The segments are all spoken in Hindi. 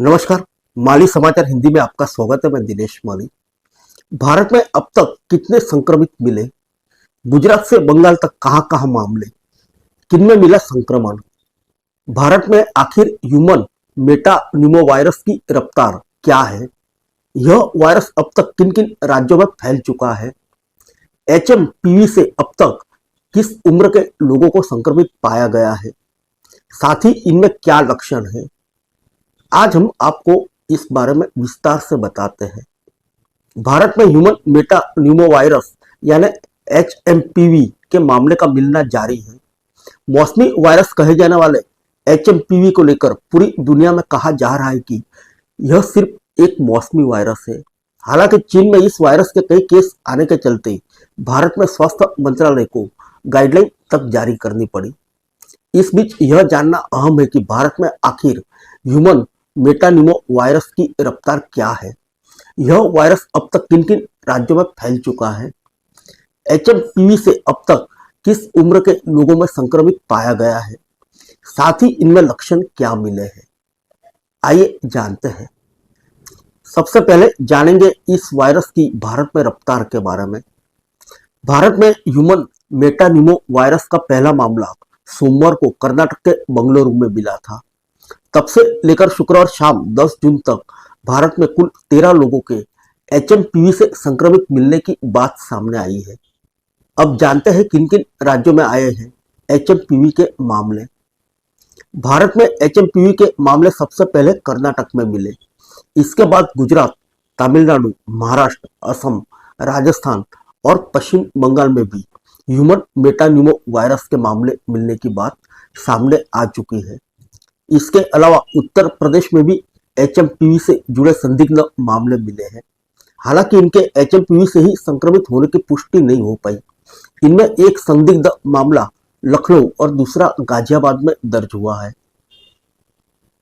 नमस्कार। माली समाचार हिंदी में आपका स्वागत है। मैं दिनेश माली। भारत में अब तक कितने संक्रमित मिले? गुजरात से बंगाल तक कहां कहां मामले? किनमें मिला संक्रमण? भारत में आखिर ह्यूमन मेटानिमो वायरस की रफ्तार क्या है? यह वायरस अब तक किन किन राज्यों में फैल चुका है? एचएमपीवी से अब तक किस उम्र के लोगों को संक्रमित पाया गया है? साथ ही इनमें क्या लक्षण है? आज हम आपको इस बारे में विस्तार से बताते हैं। भारत में ह्यूमन मेटानिमो वायरस यानी एचएमपीवी के मामले का मिलना जारी है। मौसमी वायरस कहे जाने वाले एचएमपीवी को लेकर पूरी दुनिया में कहा जा रहा है कि यह सिर्फ एक मौसमी वायरस है। हालांकि चीन में इस वायरस के कई केस आने के चलते भारत में स्वास्थ्य मंत्रालय को गाइडलाइन तक जारी करनी पड़ी। इस बीच यह जानना अहम है कि भारत में आखिर ह्यूमन मेटानिमो वायरस की रफ्तार क्या है? यह वायरस अब तक किन किन राज्यों में फैल चुका है? एचएमपीवी से अब तक किस उम्र के लोगों में संक्रमित पाया गया है? साथ ही इनमें लक्षण क्या मिले हैं? आइए जानते हैं। सबसे पहले जानेंगे इस वायरस की भारत में रफ्तार के बारे में। भारत में ह्यूमन मेटानिमो वायरस का पहला मामला सोमवार को कर्नाटक के बंगलुरु में मिला था। तब से लेकर शुक्रवार शाम 10 जून तक भारत में कुल 13 लोगों के एचएमपीवी से संक्रमित मिलने की बात सामने आई है। अब जानते हैं किन किन राज्यों में आए हैं एचएमपीवी के मामले। भारत में एचएमपीवी के मामले सबसे पहले कर्नाटक में मिले। इसके बाद गुजरात, तमिलनाडु, महाराष्ट्र, असम, राजस्थान और पश्चिम बंगाल में भी ह्यूमन मेटानिमो वायरस के मामले मिलने की बात सामने आ चुकी है। इसके अलावा उत्तर प्रदेश में भी एचएमपीवी से जुड़े संदिग्ध मामले मिले हैं। हालांकि इनके एचएमपीवी से ही संक्रमित होने की पुष्टि नहीं हो पाई। इनमें एक संदिग्ध मामला लखनऊ और दूसरा गाजियाबाद में दर्ज हुआ है।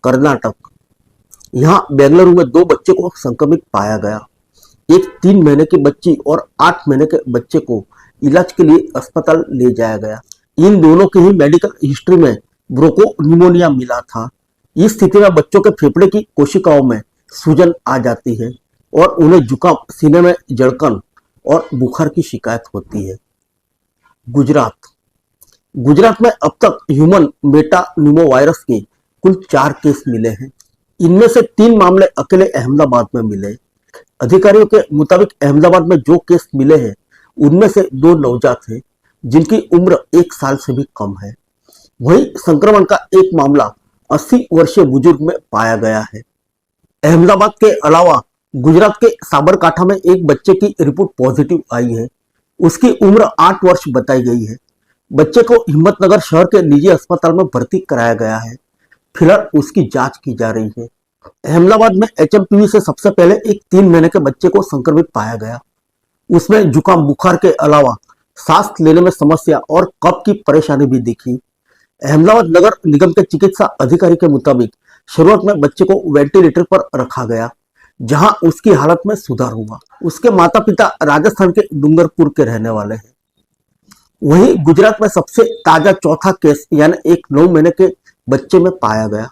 कर्नाटक, यहाँ बेंगलुरु में 2 बच्चे को संक्रमित पाया गया। एक 3 महीने की बच्ची और 8 महीने के बच्चे को इलाज के लिए अस्पताल ले जाया गया। इन दोनों की ही मेडिकल हिस्ट्री में ब्रोंकोनिमोनिया मिला था। इस स्थिति में बच्चों के फेफड़े की कोशिकाओं में सूजन आ जाती है और उन्हें जुकाम, सीने में जड़कन और बुखार की शिकायत होती है। गुजरात में अब तक ह्यूमन मेटानिमो वायरस के कुल 4 केस मिले हैं। इनमें से 3 मामले अकेले अहमदाबाद में मिले। अधिकारियों के मुताबिक अहमदाबाद में जो केस मिले हैं उनमें से 2 नवजात हैं जिनकी उम्र 1 साल से भी कम है। वहीं संक्रमण का एक मामला 80 वर्षीय बुजुर्ग में पाया गया है। अहमदाबाद के अलावा गुजरात के साबरकांठा में एक बच्चे की रिपोर्ट पॉजिटिव आई है। उसकी उम्र 8 वर्ष बताई गई है। बच्चे को हिम्मतनगर शहर के निजी अस्पताल में भर्ती कराया गया है। फिलहाल उसकी जांच की जा रही है। अहमदाबाद में एचएमपीवी से सबसे पहले एक 3 महीने के बच्चे को संक्रमित पाया गया। उसमें जुकाम, बुखार के अलावा सांस लेने में समस्या और कफ की परेशानी भी दिखी। अहमदाबाद नगर निगम के चिकित्सा अधिकारी के मुताबिक शुरुआत में बच्चे को वेंटिलेटर पर रखा गया, जहां उसकी हालत में सुधार हुआ। उसके माता पिता राजस्थान के डूंगरपुर के रहने वाले हैं। वहीं गुजरात में सबसे ताजा चौथा केस यानी एक 9 महीने के बच्चे में पाया गया।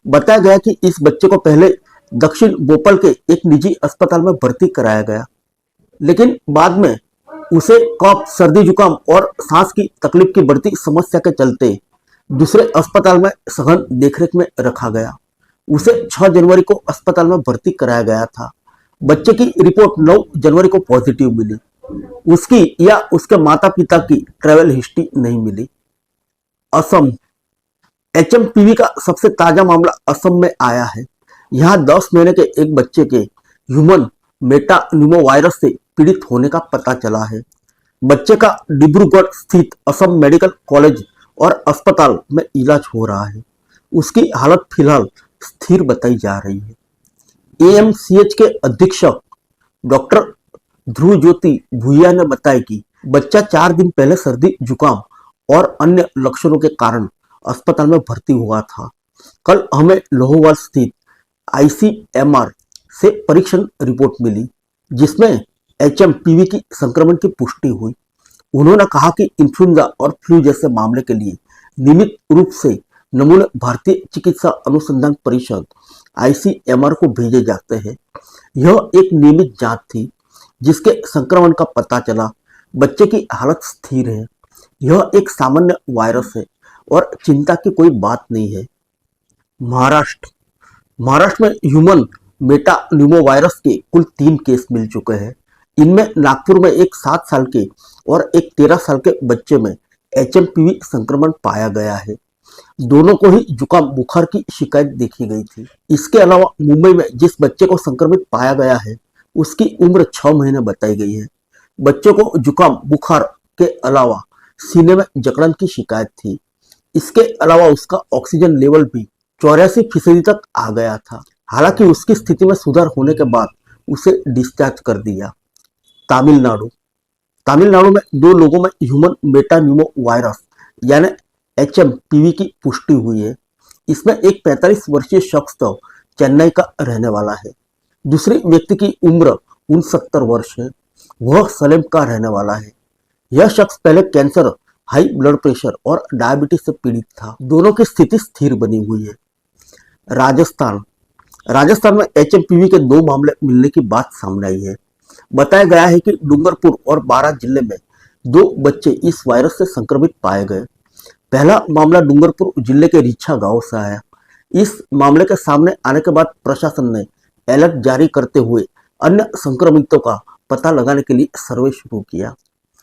बताया गया कि इस बच्चे को पहले दक्षिण भोपाल के एक निजी अस्पताल में भर्ती कराया गया, लेकिन बाद में उसे कफ, सर्दी, जुकाम और सांस की तकलीफ की बढ़ती समस्या के चलते दूसरे अस्पताल में सघन देखरेख में रखा गया। उसे 6 जनवरी को अस्पताल में भर्ती कराया गया था। बच्चे की रिपोर्ट 9 जनवरी को पॉजिटिव मिली। उसकी या उसके माता पिता की ट्रैवल हिस्ट्री नहीं मिली। असम, एचएमपीवी का सबसे ताजा मामला असम में आया है। यहाँ 10 महीने के एक बच्चे के ह्यूमन मेटानिमो वायरस से पीड़ित होने का पता चला है। बच्चे का डिब्रूगढ़ स्थित असम मेडिकल कॉलेज और अस्पताल में इलाज हो रहा है। उसकी हालत फिलहाल स्थिर बताई जा रही है। एएमसीएच के अधीक्षक डॉक्टर ध्रुव ज्योति भूया ने बताया कि बच्चा 4 दिन पहले सर्दी, जुकाम और अन्य लक्षणों के कारण अस्पताल में भर्ती हुआ था। कल हमें लोहोवाल स्थित आईसीएमआर से परीक्षण रिपोर्ट मिली, जिसमें एचएमपीवी की संक्रमण की पुष्टि हुई। उन्होंने कहा कि इन्फ्लुएंजा और फ्लू जैसे मामले के लिए नियमित रूप से नमूने भारतीय चिकित्सा अनुसंधान परिषद आईसीएमआर को भेजे जाते हैं। यह एक नियमित जांच थी जिसके संक्रमण का पता चला। बच्चे की हालत स्थिर है। यह एक सामान्य वायरस है और चिंता की कोई बात नहीं है। महाराष्ट्र महाराष्ट्र में ह्यूमन मेटान्यूमोवायरस के कुल 3 केस मिल चुके हैं। इनमें नागपुर में एक 7 साल के और एक 13 साल के बच्चे में एचएमपीवी संक्रमण पाया गया है। दोनों को ही जुकाम बुखार की शिकायत देखी गई थी। इसके अलावा मुंबई में जिस बच्चे को संक्रमित पाया गया है उसकी उम्र 6 महीने बताई गई है। बच्चे को जुकाम बुखार के अलावा सीने में जकड़न की शिकायत थी। इसके अलावा उसका ऑक्सीजन लेवल भी 84% तक आ गया था। हालांकि उसकी स्थिति में सुधार होने के बाद उसे डिस्चार्ज कर दिया। तमिलनाडु तमिलनाडु में 2 लोगों में ह्यूमन मेटान्यूमो वायरस यानी एचएमपीवी की पुष्टि हुई है। इसमें एक 45 वर्षीय शख्स तो चेन्नई का रहने वाला है। दूसरे व्यक्ति की उम्र 69 वर्ष है। वह सलेम का रहने वाला है। यह शख्स पहले कैंसर, हाई ब्लड प्रेशर और डायबिटीज से पीड़ित था। दोनों की स्थिति स्थिर बनी हुई है। राजस्थान में एचएमपीवी के 2 मामले मिलने की बात सामने आई है। बताया गया है कि डूंगरपुर और बारां जिले में 2 बच्चे इस वायरस से संक्रमित पाए गए। पहला मामला डूंगरपुर जिले के रिछा गांव से आया। इस मामले के सामने आने के बाद प्रशासन ने अलर्ट जारी करते हुए अन्य संक्रमितों का पता लगाने के लिए सर्वे शुरू किया।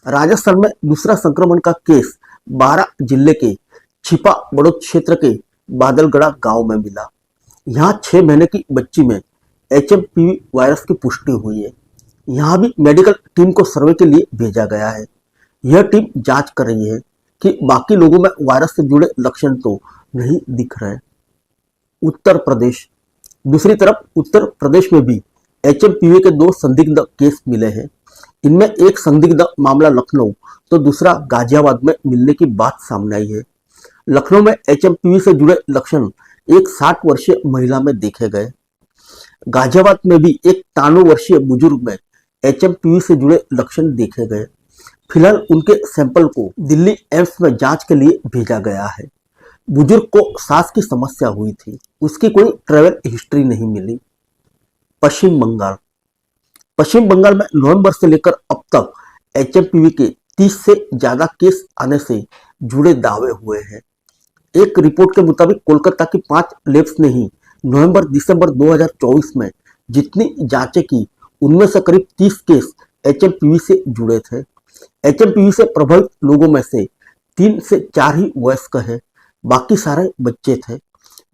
राजस्थान में दूसरा संक्रमण का केस बारां जिले के छिपा बड़ौद क्षेत्र के बादलगढ़ा गांव में मिला। यहाँ 6 महीने की बच्ची में एचएमपीवी वायरस की पुष्टि हुई है। यहाँ भी मेडिकल टीम को सर्वे के लिए भेजा गया है। यह टीम जांच कर रही है कि बाकी लोगों में वायरस से जुड़े लक्षण तो नहीं दिख रहे। उत्तर प्रदेश दूसरी तरफ उत्तर प्रदेश में भी एचएमपीवी के 2 संदिग्ध केस मिले हैं। इनमें एक संदिग्ध मामला लखनऊ तो दूसरा गाजियाबाद में मिलने की बात सामने आई है। लखनऊ में एचएमपीवी से जुड़े लक्षण एक 60 वर्षीय महिला में देखे गए। गाजियाबाद में भी एक 93 वर्षीय बुजुर्ग में एचएमपीवी से जुड़े लक्षण देखे गए। फिलहाल उनके सैंपल को दिल्ली एम्स में जांच के लिए भेजा गया है। बुजुर्ग को सांस की समस्या हुई थी। उसकी कोई ट्रैवल हिस्ट्री नहीं मिली। पश्चिम बंगाल में नवंबर से लेकर अब तक एचएमपीवी के 30 से ज्यादा केस आने से जुड़े दावे हुए हैं। एक रिपोर्ट के मुताबिक कोलकाता की 5 लैब्स ने ही नवंबर-दिसंबर 2024 में जितनी जांचें की उनमें से करीब 30 केस एचएमपीवी से जुड़े थे। एचएमपीवी से प्रभावित लोगों में से 3 से 4 ही वयस्क है। बाकी सारे बच्चे थे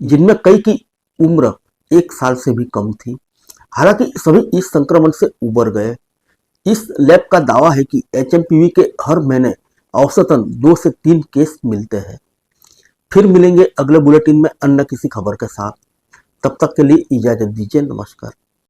जिनमें कई की उम्र 1 साल से भी कम थी। हालांकि सभी इस संक्रमण से उबर गए। इस लैब का दावा है कि एचएमपीवी के हर महीने औसतन 2 से 3 केस मिलते हैं। फिर मिलेंगे अगले बुलेटिन में अन्य किसी खबर के साथ। तब तक के लिए इजाजत दीजिए। नमस्कार।